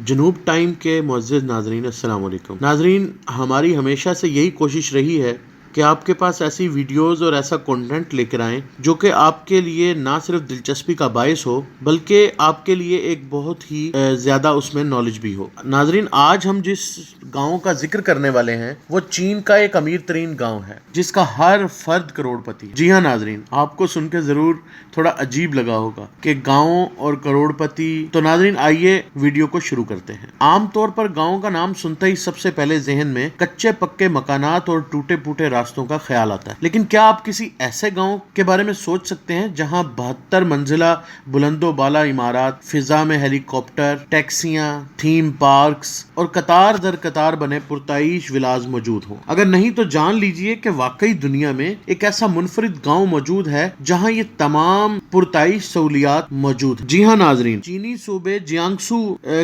جنوب ٹائم کے معزز ناظرین، السلام علیکم۔ ناظرین، ہماری ہمیشہ سے یہی کوشش رہی ہے کہ آپ کے پاس ایسی ویڈیوز اور ایسا کنٹینٹ لے کر آئیں جو کہ آپ کے لیے نہ صرف دلچسپی کا باعث ہو بلکہ آپ کے لیے ایک بہت ہی زیادہ اس میں نالج بھی ہو۔ ناظرین، آج ہم جس گاؤں کا ذکر کرنے والے ہیں وہ چین کا ایک امیر ترین گاؤں ہے جس کا ہر فرد کروڑ پتی۔ جی ہاں ناظرین، آپ کو سن کے ضرور تھوڑا عجیب لگا ہوگا کہ گاؤں اور کروڑ پتی۔ تو ناظرین، آئیے ویڈیو کو شروع کرتے ہیں۔ عام طور پر گاؤں کا نام سنتے ہی سب سے پہلے ذہن میں کچے پکے مکانات اور ٹوٹے پھوٹے راستوں کا خیال آتا ہے، لیکن کیا آپ کسی ایسے گاؤں کے بارے میں سوچ سکتے ہیں جہاں 72 منزلہ بلند و بالا عمارات، فضا میں ہیلی کاپٹر، ٹیکسیاں، تھیم پارکس اور قطار در قطار بنے پرتعیش ولاز موجود ہوں؟ اگر نہیں تو جان لیجئے کہ واقعی دنیا میں ایک ایسا منفرد گاؤں موجود ہے جہاں یہ تمام پرتعیش سہولیات موجود ہیں۔ جی ہاں ناظرین، چینی صوبے جیانگسو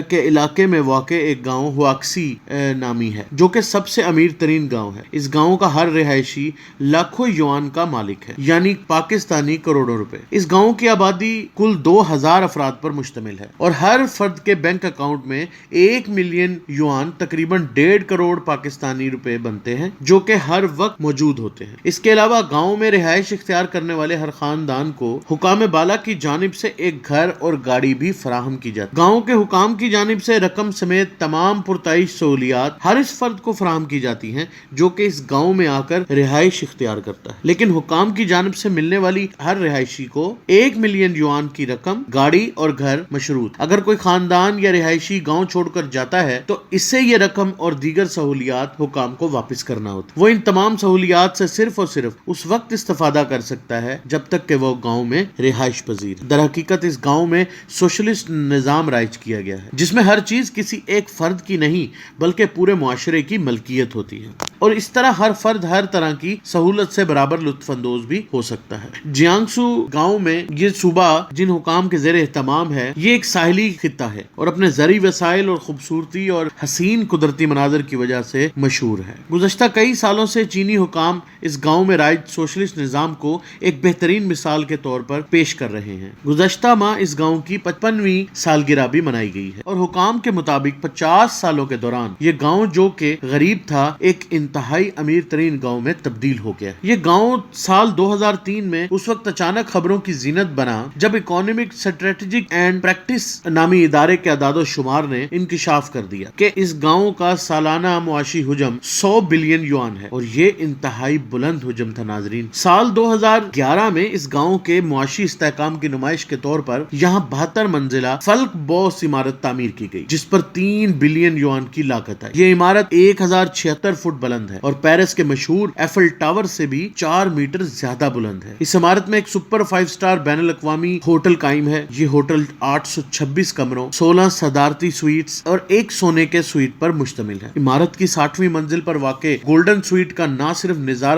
کے علاقے میں واقع ایک گاؤں ہواکسی نامی ہے جو کہ سب سے امیر ترین گاؤں ہے۔ اس گاؤں کا ہر رہائشی لاکھوں یوان کا مالک ہے، یعنی پاکستانی کروڑوں روپے۔ اس گاؤں کی آبادی کل 2000 افراد پر مشتمل ہے اور ہر فرد کے بینک اکاؤنٹ میں 1 ملین یوان تقریباً 1.5 کروڑ پاکستانی روپے بنتے ہیں جو کہ ہر وقت موجود ہوتے ہیں۔ اس کے علاوہ گاؤں میں رہائش اختیار کرنے والے ہر خاندان کو حکام بالا کی جانب سے ایک گھر اور گاڑی بھی فراہم کی جاتی ہے۔ گاؤں کے حکام کی جانب سے رقم سمیت تمام پرتعیش سہولیات ہر اس فرد کو فراہم کی جاتی ہیں جو کہ اس گاؤں میں آ کر رہائش اختیار کرتا ہے، لیکن حکام کی جانب سے ملنے والی ہر رہائشی کو 1 ملین یوان کی رقم، گاڑی اور گھر مشروط۔ اگر کوئی خاندان یا رہائشی گاؤں چھوڑ کر جاتا ہے تو اس سے یہ رقم اور دیگر سہولیات حکام کو واپس کرنا ہوتا ہے۔ وہ ان تمام سہولیات سے صرف اور صرف اس وقت استفادہ کر سکتا ہے جب تک کہ وہ گاؤں میں رہائش پذیر ہے۔ در حقیقت اس گاؤں میں سوشلسٹ نظام رائج کیا گیا ہے جس میں ہر چیز کسی ایک فرد کی نہیں بلکہ پورے معاشرے کی ملکیت ہوتی ہے، اور اس طرح ہر فرد ہر طرح کی سہولت سے برابر لطف اندوز بھی ہو سکتا ہے۔ جیانگسو گاؤں میں یہ صوبہ جن حکام کے زیر اہتمام ہے، یہ ایک ساحلی خطہ ہے اور اپنے زرعی وسائل اور خوبصورتی اور حسین قدرتی مناظر کی وجہ سے مشہور ہے۔ گزشتہ کئی سالوں سے چینی حکام اس گاؤں میں رائج سوشلسٹ نظام کو ایک بہترین مثال کے طور پر پیش کر رہے ہیں۔ گزشتہ ماہ اس گاؤں کی 55ویں سالگرہ بھی منائی گئی ہے اور حکام کے مطابق 50 سالوں کے دوران یہ گاؤں جو کہ غریب تھا ایک انتہائی امیر ترین گاؤں میں تبدیل ہو گیا۔ یہ گاؤں سال 2003 میں اس وقت اچانک خبروں کی زینت بنا جب اکانومک اسٹریٹجک اینڈ پریکٹس نامی ادارے کے اعداد و شمار نے انکشاف کر دیا کہ اس گاؤں کا سالانہ معاشی حجم 100 بلین یوان ہے، اور یہ انتہائی بلند حجم تھا۔ ناظرین، سال 2011 میں اس گاؤں کے معاشی استحکام کی نمائش کے طور پر یہاں 72 منزلہ فلک بوس عمارت تعمیر کی گئی جس پر 3 بلین یوان کی لاگت ہے۔ یہ عمارت 1076 فٹ بلند ہے اور پیرس کے مشہور ایفل ٹاور سے بھی 4 میٹر زیادہ بلند ہے۔ اس عمارت میں ایک سپر 5 سٹار بین الاقوامی ہوٹل قائم ہے۔ یہ ہوٹل 826 کمروں، 16 صدارتی سویٹس اور ایک سونے کے سویٹ پر مشتمل ہے۔ عمارت کی 60ویں منزل پر واقع گولڈن سویٹ کا نہ صرف نظارہ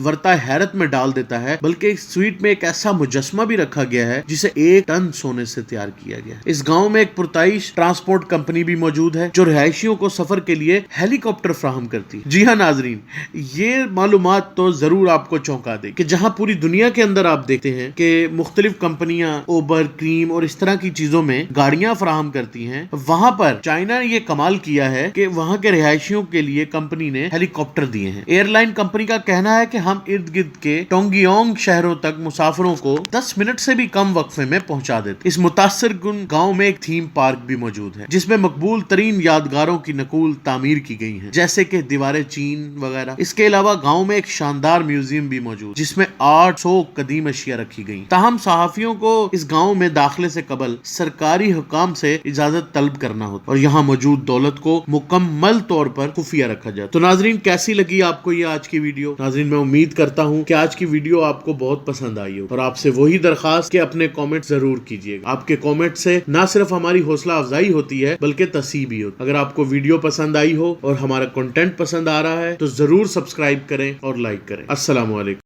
ورطہ حیرت میں ڈال دیتا ہے بلکہ اس سویٹ میں ایک ایسا مجسمہ بھی رکھا گیا ہے جسے 1 ٹن سونے سے تیار کیا گیا ہے۔ اس گاؤں میں ایک پرتعیش ٹرانسپورٹ کمپنی بھی موجود ہے جو رہائشیوں کو سفر کے لیے ہیلی کاپٹر فراہم کرتی ہے۔ جی ہاں ناظرین، یہ معلومات تو ضرور آپ کو چونکا دے کہ جہاں پوری دنیا کے اندر آپ دیکھتے ہیں کہ مختلف کمپنیاں اوبر، کریم اور اس طرح کی چیزوں میں گاڑیاں فراہم کرتی ہیں، وہاں پر چائنا نے یہ کمال کیا ہے کہ وہاں کے رہائشیوں کے لیے کمپنی نے ہیلی کاپٹر دیے ہیں۔ ایئر لائن کمپنی کا کہنا ہے کہ ہم ارد گرد کے ٹونگیونگ شہروں تک مسافروں کو 10 منٹ سے بھی کم وقفے میں پہنچا دیتے۔ اس متاثر کن گاؤں میں ایک تھیم پارک بھی موجود ہے جس میں مقبول ترین یادگاروں کی نقول تعمیر کی گئی ہیں جیسے کہ دیواریں چین وغیرہ۔ اس کے علاوہ گاؤں میں ایک شاندار میوزیم بھی موجود جس میں 800 قدیم اشیاء رکھی گئی۔ تاہم صحافیوں کو اس گاؤں میں داخلے سے قبل سرکاری حکام سے اجازت طلب کرنا ہوتا اور یہاں موجود دولت کو مکمل طور پر خفیہ رکھا جاتا۔ تو ناظرین، کیسی لگی آپ کو یہ آج کی ویڈیو؟ ناظرین، میں امید کرتا ہوں کہ آج کی ویڈیو آپ کو بہت پسند آئی ہو، اور آپ سے وہی درخواست کہ اپنے کامنٹ ضرور کیجیے گا۔ آپ کے کامنٹ سے نہ صرف ہماری حوصلہ افزائی ہوتی ہے بلکہ تصحیح بھی ہوتی ہے۔ اگر آپ کو ویڈیو پسند آئی ہو اور ہمارا کنٹینٹ پسند آ رہا ہے تو ضرور سبسکرائب کریں اور لائک کریں۔ السلام علیکم۔